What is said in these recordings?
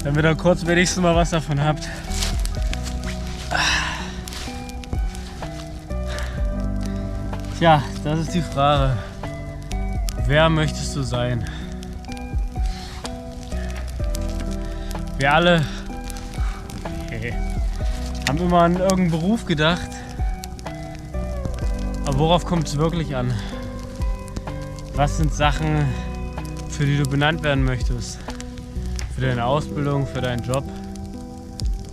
Damit ihr kurz wenigstens mal was davon habt. Tja, das ist die Frage. Wer möchtest du sein? Wir alle haben immer an irgendeinen Beruf gedacht. Aber worauf kommt es wirklich an? Was sind Sachen, für die du benannt werden möchtest? Für deine Ausbildung, für deinen Job?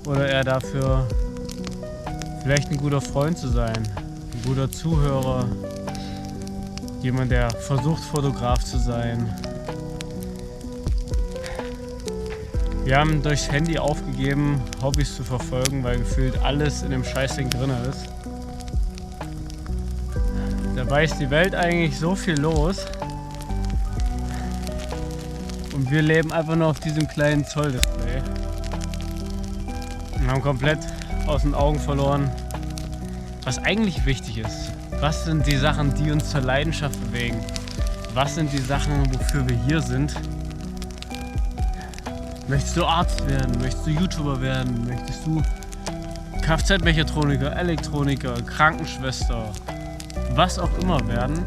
Oder eher dafür, vielleicht ein guter Freund zu sein, ein guter Zuhörer, jemand, der versucht, Fotograf zu sein. Wir haben durchs Handy aufgegeben, Hobbys zu verfolgen, weil gefühlt alles in dem Scheißding drin ist. Dabei ist die Welt eigentlich so viel los. Und wir leben einfach nur auf diesem kleinen Zolldisplay. Und haben komplett aus den Augen verloren, was eigentlich wichtig ist. Was sind die Sachen, die uns zur Leidenschaft bewegen? Was sind die Sachen, wofür wir hier sind? Möchtest du Arzt werden? Möchtest du YouTuber werden? Möchtest du Kfz-Mechatroniker, Elektroniker, Krankenschwester, was auch immer werden?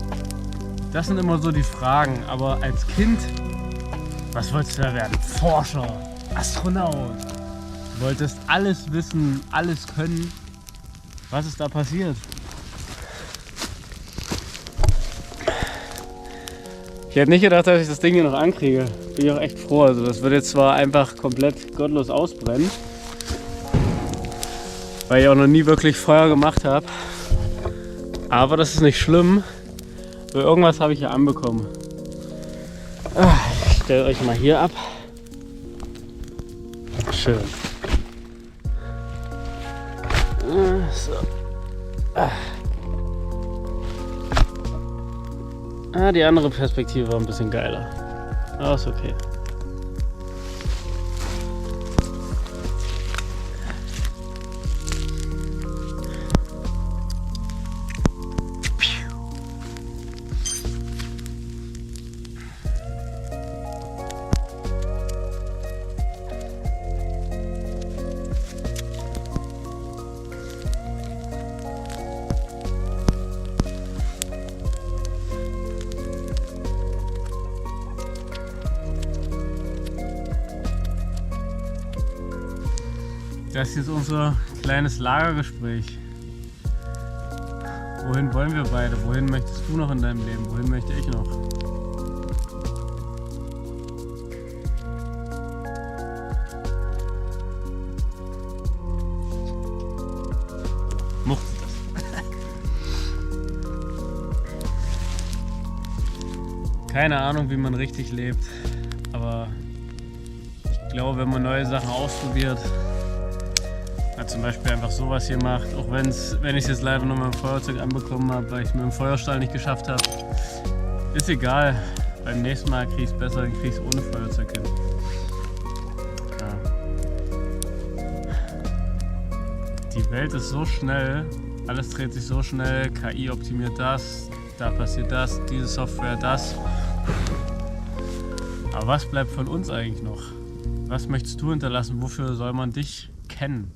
Das sind immer so die Fragen. Aber als Kind, was wolltest du da werden? Forscher, Astronaut. Du wolltest alles wissen, alles können. Was ist da passiert? Ich hätte nicht gedacht, dass ich das Ding hier noch ankriege. Bin ich auch echt froh. Also das wird jetzt zwar einfach komplett gottlos ausbrennen, weil ich auch noch nie wirklich Feuer gemacht habe. Aber das ist nicht schlimm, weil irgendwas habe ich hier anbekommen. Ich stelle euch mal hier ab. Schön. So. Die andere Perspektive war ein bisschen geiler. Aber ist okay. Das hier ist unser kleines Lagergespräch. Wohin wollen wir beide? Wohin möchtest du noch in deinem Leben? Wohin möchte ich noch? Mochte das? Keine Ahnung, wie man richtig lebt, aber ich glaube, wenn man neue Sachen ausprobiert, zum Beispiel einfach sowas hier macht, auch wenn ich es jetzt leider nur mit dem Feuerzeug anbekommen habe, weil ich es mit dem Feuerstahl nicht geschafft habe. Ist egal, beim nächsten Mal kriege ich es besser, dann kriege ich es ohne Feuerzeug hin. Ja. Die Welt ist so schnell, alles dreht sich so schnell, KI optimiert das, da passiert das, diese Software das. Aber was bleibt von uns eigentlich noch? Was möchtest du hinterlassen? Wofür soll man dich kennen?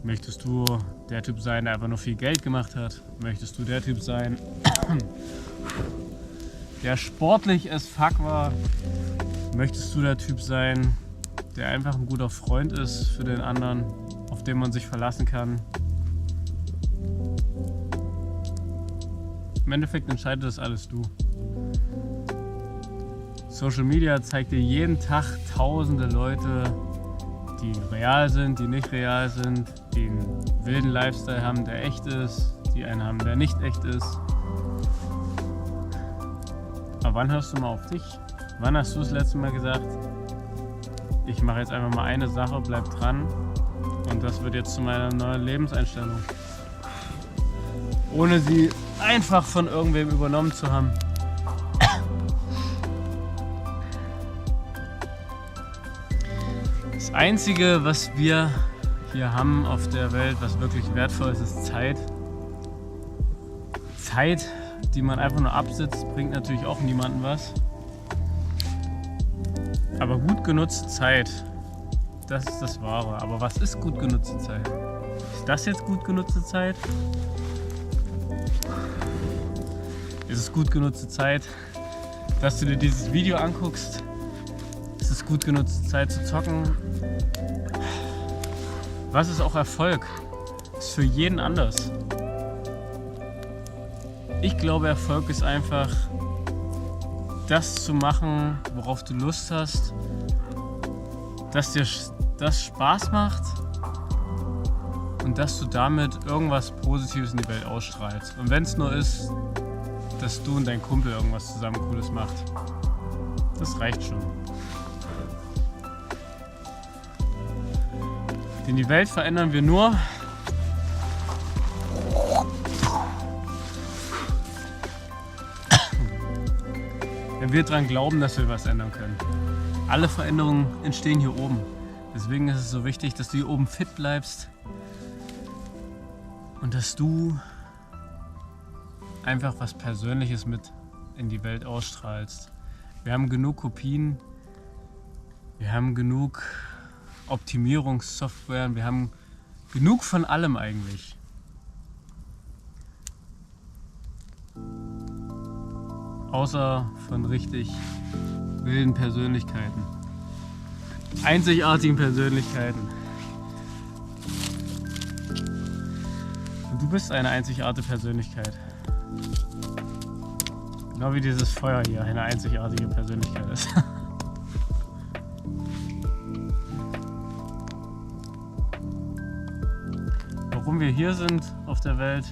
Möchtest du der Typ sein, der einfach nur viel Geld gemacht hat? Möchtest du der Typ sein, der sportlich as fuck war? Möchtest du der Typ sein, der einfach ein guter Freund ist für den anderen, auf den man sich verlassen kann? Im Endeffekt entscheidet das alles du. Social Media zeigt dir jeden Tag tausende Leute, die real sind, die nicht real sind, die einen wilden Lifestyle haben, der echt ist, die einen haben, der nicht echt ist. Aber wann hörst du mal auf dich? Wann hast du das letzte Mal gesagt, ich mache jetzt einfach mal eine Sache, bleib dran und das wird jetzt zu meiner neuen Lebenseinstellung? Ohne sie einfach von irgendwem übernommen zu haben. Das Einzige, was wir hier haben auf der Welt, was wirklich wertvoll ist, ist Zeit. Zeit, die man einfach nur absitzt, bringt natürlich auch niemandem was. Aber gut genutzte Zeit, das ist das Wahre. Aber was ist gut genutzte Zeit? Ist das jetzt gut genutzte Zeit? Ist es gut genutzte Zeit, dass du dir dieses Video anguckst? Ist es gut genutzte Zeit zu zocken? Was ist auch Erfolg? Ist für jeden anders. Ich glaube, Erfolg ist einfach, das zu machen, worauf du Lust hast, dass dir das Spaß macht und dass du damit irgendwas Positives in die Welt ausstrahlst. Und wenn es nur ist, dass du und dein Kumpel irgendwas zusammen Cooles macht, das reicht schon. Denn die Welt verändern wir nur, wenn wir daran glauben, dass wir was ändern können. Alle Veränderungen entstehen hier oben. Deswegen ist es so wichtig, dass du hier oben fit bleibst und dass du einfach was Persönliches mit in die Welt ausstrahlst. Wir haben genug Kopien, wir haben genug Optimierungssoftware, wir haben genug von allem eigentlich. Außer von richtig wilden Persönlichkeiten. Einzigartigen Persönlichkeiten. Und du bist eine einzigartige Persönlichkeit. Genau wie dieses Feuer hier eine einzigartige Persönlichkeit ist. Warum wir hier sind auf der Welt,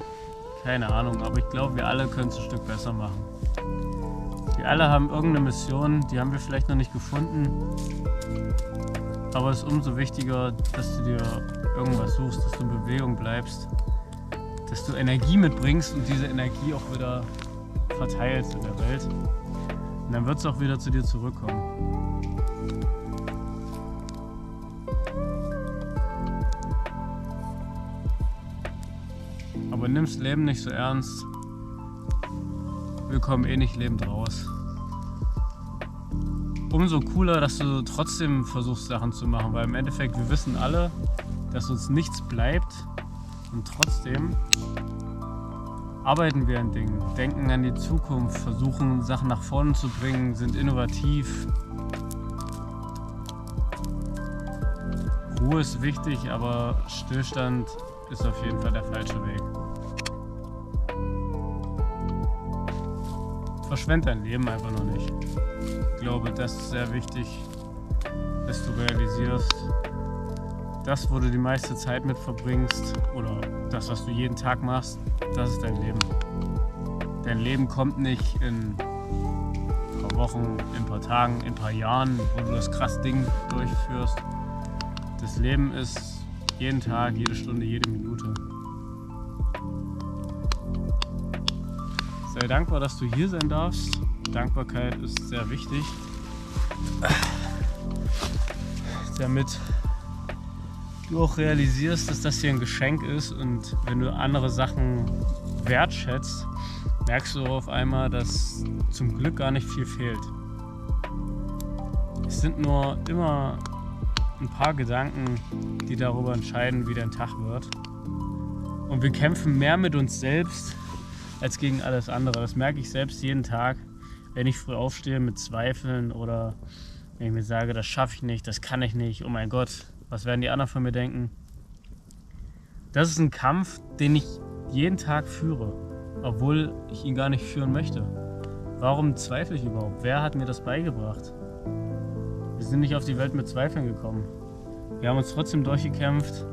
keine Ahnung, aber ich glaube, wir alle können es ein Stück besser machen. Wir alle haben irgendeine Mission, die haben wir vielleicht noch nicht gefunden, aber es ist umso wichtiger, dass du dir irgendwas suchst, dass du in Bewegung bleibst, dass du Energie mitbringst und diese Energie auch wieder verteilst in der Welt. Und dann wird es auch wieder zu dir zurückkommen. Aber nimm's Leben nicht so ernst. Wir kommen eh nicht lebend raus. Umso cooler, dass du trotzdem versuchst, Sachen zu machen, weil im Endeffekt, wir wissen alle, dass uns nichts bleibt und trotzdem arbeiten wir an Dingen, denken an die Zukunft, versuchen Sachen nach vorne zu bringen, sind innovativ. Ruhe ist wichtig, aber Stillstand ist auf jeden Fall der falsche Weg. Verschwend dein Leben einfach noch nicht. Ich glaube, das ist sehr wichtig, dass du realisierst, das, wo du die meiste Zeit mit verbringst oder das, was du jeden Tag machst, das ist dein Leben. Dein Leben kommt nicht in ein paar Wochen, in ein paar Tagen, in ein paar Jahren, wo du das krasse Ding durchführst. Das Leben ist jeden Tag, jede Stunde, jede Minute. Sei dankbar, dass du hier sein darfst. Dankbarkeit ist sehr wichtig, damit du auch realisierst, dass das hier ein Geschenk ist, und wenn du andere Sachen wertschätzt, merkst du auf einmal, dass zum Glück gar nicht viel fehlt. Es sind nur immer ein paar Gedanken, die darüber entscheiden, wie dein Tag wird. Und wir kämpfen mehr mit uns selbst als gegen alles andere. Das merke ich selbst jeden Tag, wenn ich früh aufstehe mit Zweifeln oder wenn ich mir sage, das schaffe ich nicht, das kann ich nicht, oh mein Gott, was werden die anderen von mir denken? Das ist ein Kampf, den ich jeden Tag führe, obwohl ich ihn gar nicht führen möchte. Warum zweifle ich überhaupt? Wer hat mir das beigebracht? Wir sind nicht auf die Welt mit Zweifeln gekommen. Wir haben uns trotzdem durchgekämpft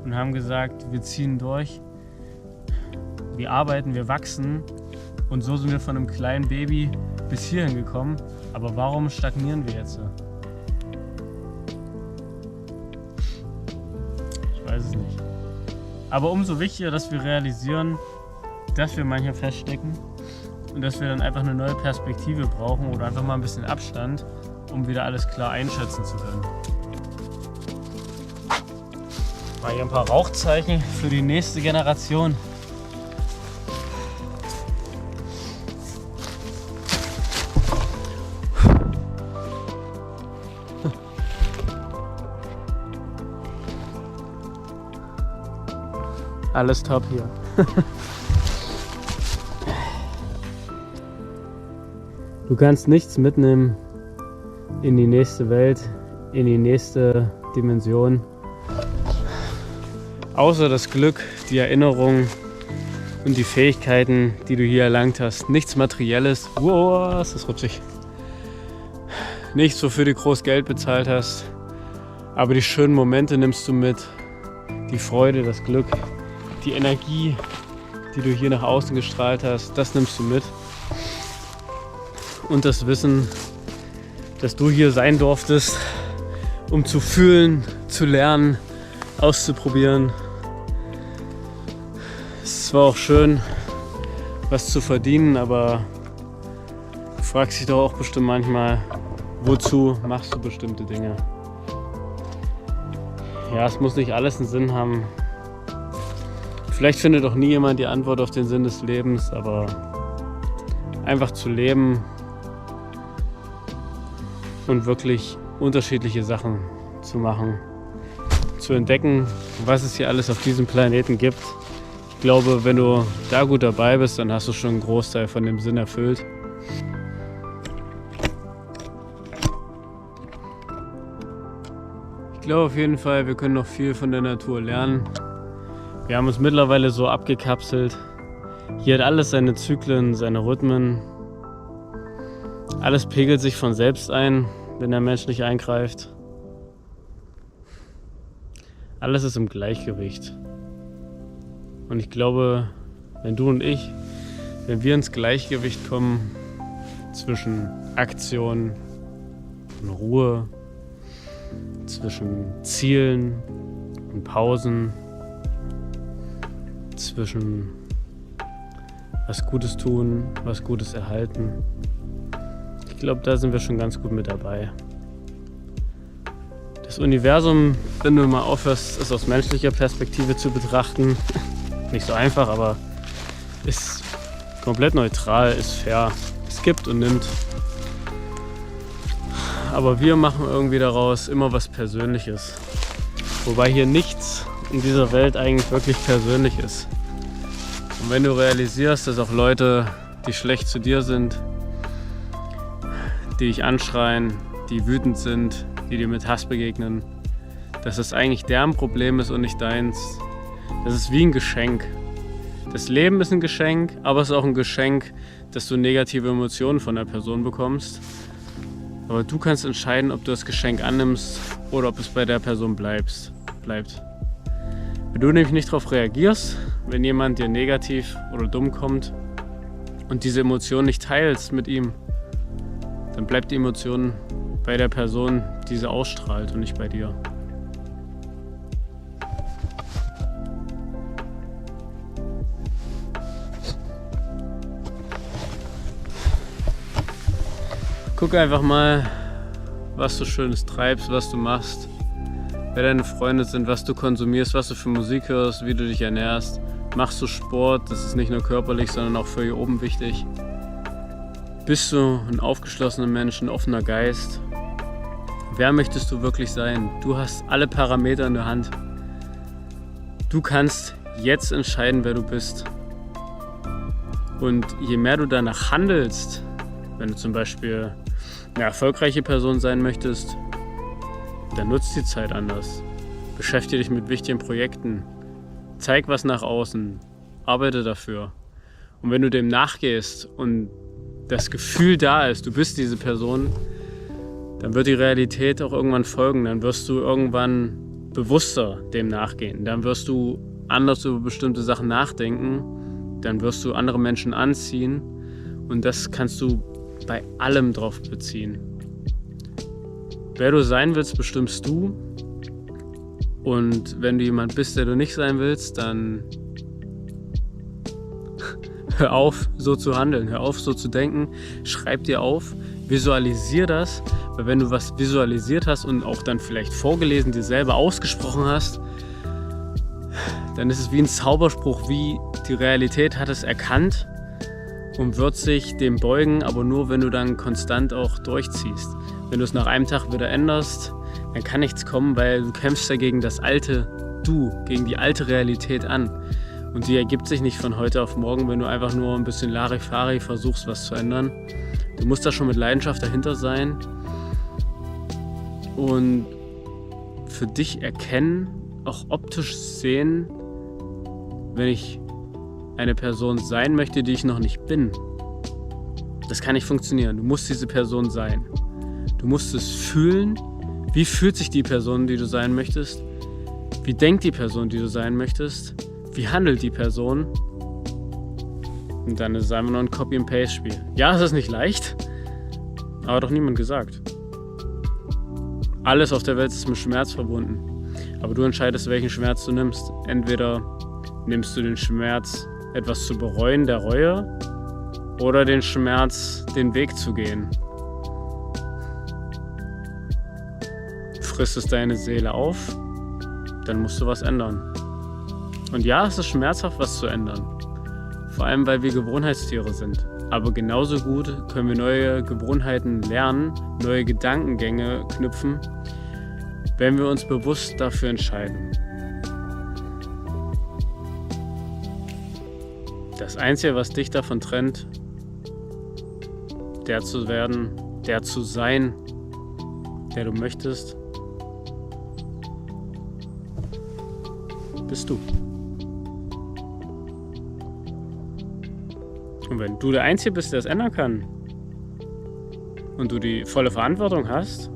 und haben gesagt, wir ziehen durch, wir arbeiten, wir wachsen, und so sind wir von einem kleinen Baby bis hierhin gekommen. Aber warum stagnieren wir jetzt? Ich weiß es nicht. Aber umso wichtiger, dass wir realisieren, dass wir manchmal feststecken und dass wir dann einfach eine neue Perspektive brauchen oder einfach mal ein bisschen Abstand, um wieder alles klar einschätzen zu können. Mal hier ein paar Rauchzeichen für die nächste Generation. Alles top hier. Du kannst nichts mitnehmen in die nächste Welt, in die nächste Dimension, außer das Glück, die Erinnerung und die Fähigkeiten, die du hier erlangt hast. Nichts Materielles. Wow, ist das rutschig. Nichts, wofür du groß Geld bezahlt hast. Aber die schönen Momente nimmst du mit. Die Freude, das Glück, die Energie, die du hier nach außen gestrahlt hast, das nimmst du mit. Und das Wissen, dass du hier sein durftest, um zu fühlen, zu lernen, auszuprobieren. Es war auch schön, was zu verdienen, aber du fragst dich doch auch bestimmt manchmal, wozu machst du bestimmte Dinge? Ja, es muss nicht alles einen Sinn haben. Vielleicht findet auch nie jemand die Antwort auf den Sinn des Lebens, aber einfach zu leben und wirklich unterschiedliche Sachen zu machen, zu entdecken, was es hier alles auf diesem Planeten gibt. Ich glaube, wenn du da gut dabei bist, dann hast du schon einen Großteil von dem Sinn erfüllt. Ich glaube auf jeden Fall, wir können noch viel von der Natur lernen. Wir haben uns mittlerweile so abgekapselt. Hier hat alles seine Zyklen, seine Rhythmen. Alles pegelt sich von selbst ein, wenn der Mensch nicht eingreift. Alles ist im Gleichgewicht. Und ich glaube, wenn du und ich, wenn wir ins Gleichgewicht kommen zwischen Aktion und Ruhe, zwischen Zielen und Pausen, zwischen was Gutes tun, was Gutes erhalten. Ich glaube, da sind wir schon ganz gut mit dabei. Das Universum, wenn du mal aufhörst, es aus menschlicher Perspektive zu betrachten, nicht so einfach, aber ist komplett neutral, ist fair. Es gibt und nimmt. Aber wir machen irgendwie daraus immer was Persönliches. Wobei hier nichts in dieser Welt eigentlich wirklich persönlich ist. Und wenn du realisierst, dass auch Leute, die schlecht zu dir sind, die dich anschreien, die wütend sind, die dir mit Hass begegnen, dass das eigentlich deren Problem ist und nicht deins. Das ist wie ein Geschenk. Das Leben ist ein Geschenk, aber es ist auch ein Geschenk, dass du negative Emotionen von der Person bekommst. Aber du kannst entscheiden, ob du das Geschenk annimmst oder ob es bei der Person bleibt. Wenn du nämlich nicht darauf reagierst, wenn jemand dir negativ oder dumm kommt und diese Emotion nicht teilst mit ihm, dann bleibt die Emotion bei der Person, die sie ausstrahlt und nicht bei dir. Guck einfach mal, was du Schönes treibst, was du machst, wer deine Freunde sind, was du konsumierst, was du für Musik hörst, wie du dich ernährst. Machst du Sport, das ist nicht nur körperlich, sondern auch für hier oben wichtig. Bist du ein aufgeschlossener Mensch, ein offener Geist? Wer möchtest du wirklich sein? Du hast alle Parameter in der Hand. Du kannst jetzt entscheiden, wer du bist. Und je mehr du danach handelst, wenn du zum Beispiel eine erfolgreiche Person sein möchtest, dann nutzt die Zeit anders. Beschäftige dich mit wichtigen Projekten. Zeig was nach außen. Arbeite dafür. Und wenn du dem nachgehst und das Gefühl da ist, du bist diese Person, dann wird die Realität auch irgendwann folgen. Dann wirst du irgendwann bewusster dem nachgehen. Dann wirst du anders über bestimmte Sachen nachdenken. Dann wirst du andere Menschen anziehen. Und das kannst du bei allem drauf beziehen. Wer du sein willst, bestimmst du. Und wenn du jemand bist, der du nicht sein willst, dann hör auf, so zu handeln, hör auf, so zu denken, schreib dir auf, visualisier das, weil wenn du was visualisiert hast und auch dann vielleicht vorgelesen, dir selber ausgesprochen hast, dann ist es wie ein Zauberspruch, wie die Realität hat es erkannt und wird sich dem beugen, aber nur, wenn du dann konstant auch durchziehst. Wenn du es nach einem Tag wieder änderst, dann kann nichts kommen, weil du kämpfst ja gegen das alte Du, gegen die alte Realität an. Und die ergibt sich nicht von heute auf morgen, wenn du einfach nur ein bisschen Larifari versuchst, was zu ändern. Du musst da schon mit Leidenschaft dahinter sein und für dich erkennen, auch optisch sehen, wenn ich eine Person sein möchte, die ich noch nicht bin. Das kann nicht funktionieren. Du musst diese Person sein. Du musst es fühlen. Wie fühlt sich die Person, die du sein möchtest? Wie denkt die Person, die du sein möchtest? Wie handelt die Person? Und dann ist es einfach nur ein Copy-and-Paste-Spiel. Ja, es ist nicht leicht, aber hat doch niemand gesagt. Alles auf der Welt ist mit Schmerz verbunden. Aber du entscheidest, welchen Schmerz du nimmst. Entweder nimmst du den Schmerz, etwas zu bereuen, der Reue, oder den Schmerz, den Weg zu gehen. Frisst es deine Seele auf, dann musst du was ändern. Und ja, es ist schmerzhaft, was zu ändern. Vor allem, weil wir Gewohnheitstiere sind. Aber genauso gut können wir neue Gewohnheiten lernen, neue Gedankengänge knüpfen, wenn wir uns bewusst dafür entscheiden. Das Einzige, was dich davon trennt, der zu werden, der zu sein, der du möchtest, bist du. Und wenn du der Einzige bist, der es ändern kann und du die volle Verantwortung hast,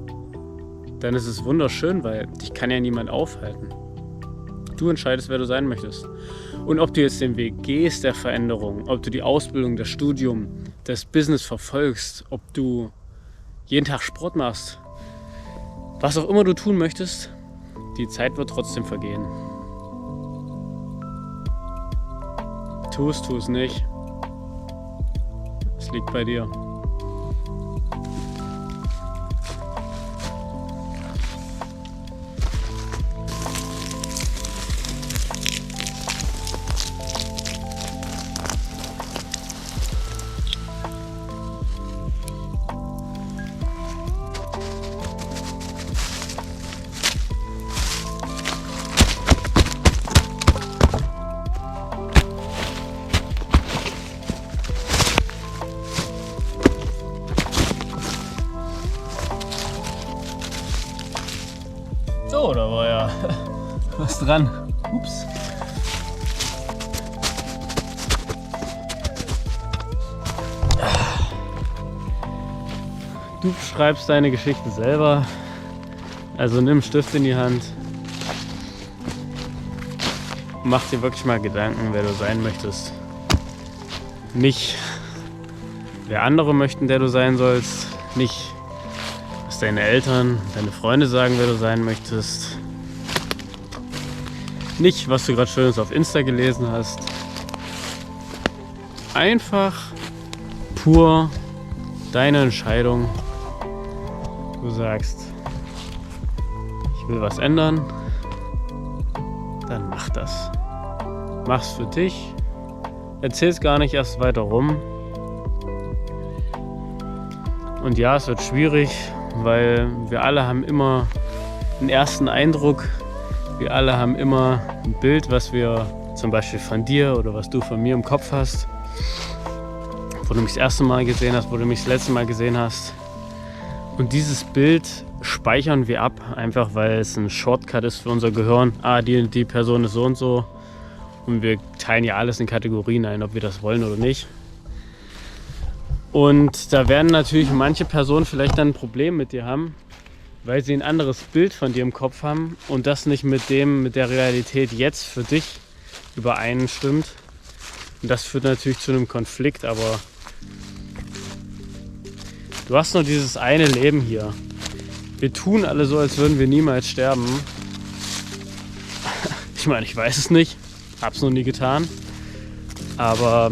dann ist es wunderschön, weil dich kann ja niemand aufhalten. Du entscheidest, wer du sein möchtest. Und ob du jetzt den Weg gehst der Veränderung, ob du die Ausbildung, das Studium, das Business verfolgst, ob du jeden Tag Sport machst, was auch immer du tun möchtest, die Zeit wird trotzdem vergehen. Tu es nicht. Es liegt bei dir. So, da war ja was dran. Ups. Du schreibst deine Geschichte selber. Also nimm Stift in die Hand. Mach dir wirklich mal Gedanken, wer du sein möchtest. Nicht, wer andere möchten, der du sein sollst. Nicht, was deine Eltern, deine Freunde sagen, wer du sein möchtest. Nicht, was du gerade Schönes auf Insta gelesen hast. Einfach pur deine Entscheidung. Du sagst, ich will was ändern, dann mach das. Mach's für dich. Erzähl's gar nicht erst weiter rum. Und ja, es wird schwierig, weil wir alle haben immer einen ersten Eindruck. Wir alle haben immer ein Bild, was wir zum Beispiel von dir oder was du von mir im Kopf hast. Wo du mich das erste Mal gesehen hast, wo du mich das letzte Mal gesehen hast. Und dieses Bild speichern wir ab, einfach weil es ein Shortcut ist für unser Gehirn. Die Person ist so und so. Und wir teilen ja alles in Kategorien ein, ob wir das wollen oder nicht. Und da werden natürlich manche Personen vielleicht dann ein Problem mit dir haben, weil sie ein anderes Bild von dir im Kopf haben und das nicht mit der Realität jetzt für dich übereinstimmt. Und das führt natürlich zu einem Konflikt, aber du hast nur dieses eine Leben hier. Wir tun alle so, als würden wir niemals sterben. Ich meine, ich weiß es nicht, hab's noch nie getan, aber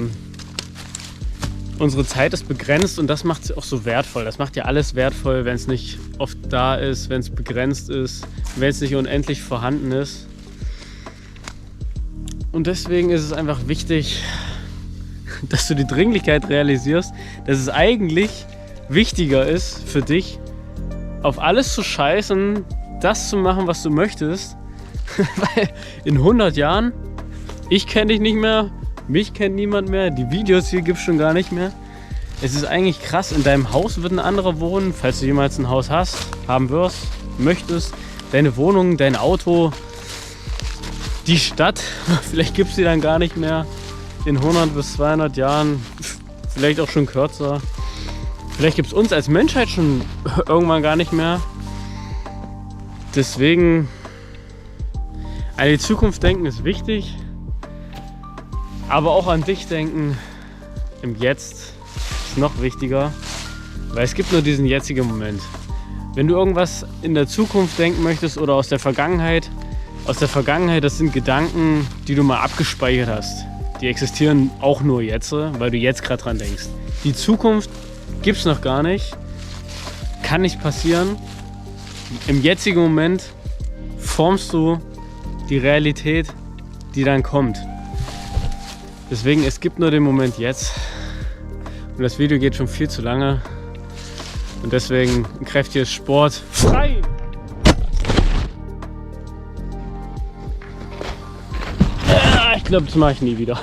unsere Zeit ist begrenzt und das macht es auch so wertvoll. Das macht ja alles wertvoll, wenn es nicht oft da ist, wenn es begrenzt ist, wenn es nicht unendlich vorhanden ist. Und deswegen ist es einfach wichtig, dass du die Dringlichkeit realisierst, dass es eigentlich wichtiger ist für dich, auf alles zu scheißen, das zu machen, was du möchtest, weil in 100 Jahren, Ich kenne dich nicht mehr, mich kennt niemand mehr, die Videos hier gibt es schon gar nicht mehr. Es ist eigentlich krass, in deinem Haus wird ein anderer wohnen, falls du jemals ein Haus hast, haben wirst, möchtest. Deine Wohnung, dein Auto, die Stadt, vielleicht gibt es sie dann gar nicht mehr in 100 bis 200 Jahren, vielleicht auch schon kürzer. Vielleicht gibt es uns als Menschheit schon irgendwann gar nicht mehr. Deswegen, an die Zukunft denken ist wichtig, aber auch an dich denken im Jetzt ist noch wichtiger, weil es gibt nur diesen jetzigen Moment. Wenn du irgendwas in der Zukunft denken möchtest oder aus der Vergangenheit, das sind Gedanken, die du mal abgespeichert hast. Die existieren auch nur jetzt, weil du jetzt gerade dran denkst. Die Zukunft gibt es noch gar nicht, kann nicht passieren. Im jetzigen Moment formst du die Realität, die dann kommt. Deswegen, es gibt nur den Moment jetzt. Und das Video geht schon viel zu lange. Und deswegen ein kräftiges Sport frei! Ich glaube, das mache ich nie wieder.